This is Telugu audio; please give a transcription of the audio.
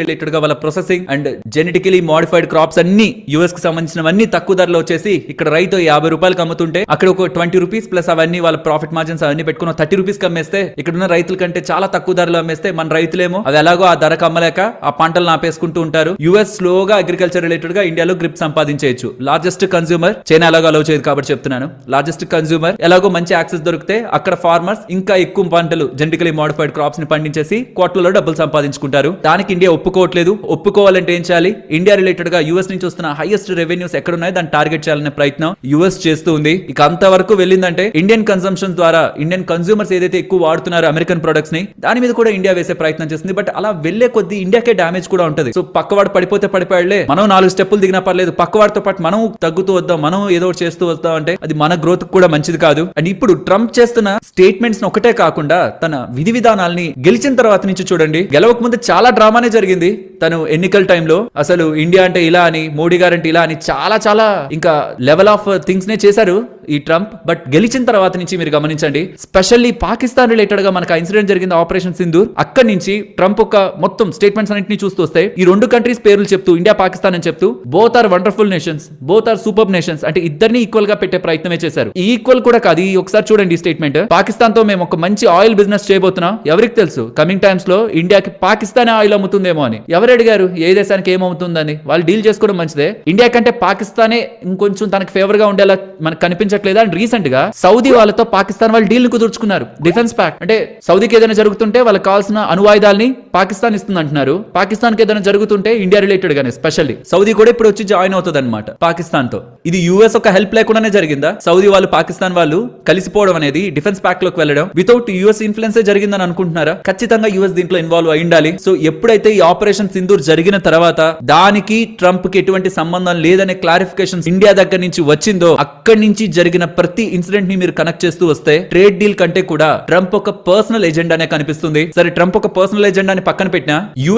రిలేటెడ్ గా వాళ్ళ processing and genetically modified crops అన్ని యుఎస్ కి సంబంధించినవన్నీ తక్కువ ధరలో వచ్చేసి ఇక్కడ రైతు 50 రూపాయలకు అమ్ముతుంటే అక్కడ ఒక 20 రూపీస్ ప్లస్ అవన్నీ వాళ్ళ ప్రాఫిట్ మార్జిన్స్ అవన్నీ పెట్టుకుని 30 రూపీస్ అమ్మేస్తే ఇక్కడ ఉన్న రైతుల కంటే చాలా తక్కువ ధరలో అమ్మేస్తే మన రైతులేమో అది ఎలాగో ఆ ధరకు అమ్మలేక ఆ పంటలు నాపేసుకుంటూ ఉంటారు. యుఎస్ స్లోగా అగ్రికల్చర్ రిలేటెడ్ గా ఇండియాలో గ్రిప్ సంపాదించేయచ్చు. లార్జెస్ట్ కన్స్యూమర్ చైనా ఎలాగో అలౌ చేయదు కాబట్టి చెప్తున్నాను. లార్జెస్ట్ కన్స్యూమర్ ఎలాగో మంచి యాక్సెస్ దొరికితే అక్కడ ఫార్మర్స్ ఇంకా ఎక్కువ పంటలు జెనెటికలీ మోడిఫైడ్ క్రాప్స్ ని పండించేసి కోట్లలో డబ్బులు సంపాదించుకుంటారు. దానికి ఇండియా ఒప్పుకోవట్లేదు. ఒప్పుకోవాలంటే ఏం చేయాలి? ఇండియా రిలేటెడ్ గా యుఎస్ నుంచి వస్తున్న హైయెస్ట్ రెవెన్యూస్ ఎక్కడున్నాయో దాన్ని టార్గెట్ చేయాలనే ప్రయత్నం యుఎస్ చేస్తూ ఉంది. ఇక అంతవరకు వెళ్ళిందంటే ఇండియన్ కన్సంప్షన్ ద్వారా ఇండియన్ కన్స్యూమర్స్ ఏదైతే ఎక్కువ వాడుతున్నారో అమెరికన్ ప్రొడక్ట్స్ ని దాని మీద కూడా ఇండియా వేసే ప్రయత్నం చేస్తుంది. బట్ అలా వెళ్లే కొద్దీ ఇండియాకే డామేజ్ కూడా ఉంటుంది. సో పక్కవాడు పడిపోతే పడిపోయాడులే, మనం 4 స్టెప్పులు దిగినా పర్లేదు, పక్కవాడితో పాటు మనం తగ్గుతూ వద్దాం, మనం ఏదో ఒకటి చేస్తూ వద్దాం అంటే అది మన గ్రోత్ కూడా మంచిది కాదు. అండ్ ఇప్పుడు ట్రంప్ చేస్తున్న స్టేట్మెంట్స్ ఒకటే కాకుండా తన విధి విధానాల్ని గెలిచిన తర్వాత నుంచి చూడండి, గెలవక ముందు చాలా డ్రామానే జరిగింది. తను ఎన్నికల టైంలో అసలు ఇండియా అంటే ఇలా అని, మోడీ గారు అంటే ఇలా అని చాలా ఇంకా లెవెల్ ఆఫ్ థింగ్స్ నే చేశారు ఈ ట్రంప్. బట్ గెలిచిన తర్వాత నుంచి మీరు గమనించండి, స్పెషల్లీ పాకిస్తాన్ రిలేటెడ్ గా మనకు ఇన్సిడెంట్ జరిగింది ఆపరేషన్ సింధూర్. అక్కడి నుంచి ట్రంప్ ఒక మొత్తం స్టేట్మెంట్స్ అన్నింటినీ చూస్తూ వస్తే ఈ 2 కంట్రీస్ పేర్లు చెప్తూ ఇండియా పాకిస్తాన్ అని చెప్తూ both are wonderful nations, both are super nations అంటే ఇద్దరిని ఈక్వల్ గా పెట్టే ప్రయత్నమే చేశారు. ఈక్వల్ కూడా కాదు, ఒకసారి చూడండి ఈ స్టేట్మెంట్. పాకిస్తాన్ తో మేము ఒక మంచి ఆయిల్ బిజినెస్ చేయబోతున్నాం. ఎవరికి తెలుసు కమింగ్ టైమ్స్ లో ఇండియాకి పాకిస్తాన్ ఆయిల్ అమ్ముతుందేమో అని. ఎవరు అడిగారు ఏ దేశానికి ఏమవుతుందని? వాళ్ళు డీల్ చేసుకోవడం మంచిదే. ఇండియా కంటే పాకిస్తానే ఇంకొంచెం తనకు ఫేవర్ గా ఉండేలా మనకు కనిపించట్లేదా? అండ్ రీసెంట్ గా సౌదీ వాళ్ళతో పాకిస్తాన్ వాళ్ళు డీల్ ని కుదుర్చుకున్నారు. డిఫెన్స్ ప్యాక్ట్ అంటే సౌదీకి ఏదైనా జరుగుతుంటే వాళ్ళకి కావాల్సిన అణువాయుధాలని పాకిస్తాన్ ఇస్తుంది అంటున్నారు. పాకిస్తాన్ కి ఏదైనా జరుగుతుంటే ఇండియా రిలేటెడ్ గానే స్పెషల్లీ సౌదీ కూడా ఇప్పుడు వచ్చి జాయిన్ అవుతుంది అనమాట పాకిస్తాన్ తో. ఇది యుఎస్ ఒక హెల్ప్ లేకుండానే జరిగిందా? సౌదీ వాళ్ళు పాకిస్తాన్ వాళ్ళు కలిసిపోవడం అనేది డిఫెన్స్ ప్యాక్ట్ లోకి వెళ్ళడం వితౌట్ యుఎస్ ఇన్ఫ్లుయెన్స్ జరిగిందని అనుకుంటున్నారా? ఖచ్చితంగా యుఎస్ దీంట్లో ఇన్వాల్వ్ అయి ఉండాలి. సో ఎప్పుడైతే ఈ ఆపరేషన్ సింధూర్ జరిగిన తర్వాత దానికి ట్రంప్ కి ఎటువంటి సంబంధం లేదనే క్లారిఫికేషన్ ఇండియా దగ్గర నుంచి వచ్చిందో అక్కడి నుంచి జరిగిన ప్రతి ఇన్సిడెంట్ ని మీరు కనెక్ట్ చేస్తూ వస్తే ట్రేడ్ డీల్ కంటే కూడా ట్రంప్ ఒక పర్సనల్ ఎజెండానే కనిపిస్తుంది. సరే ట్రంప్ ఒక పర్సనల్ ఎజెండాని పక్కన పెట్టినా యుఎస్